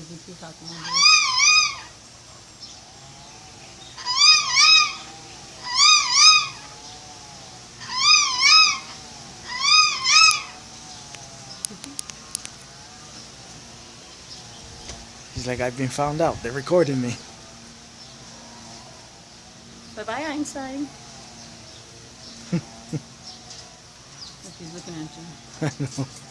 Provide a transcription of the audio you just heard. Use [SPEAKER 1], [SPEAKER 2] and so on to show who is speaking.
[SPEAKER 1] be peacocking on
[SPEAKER 2] He's like, I've been found out. They're recording me.
[SPEAKER 1] Bye-bye, Einstein. Look, he's looking at you.
[SPEAKER 2] I know.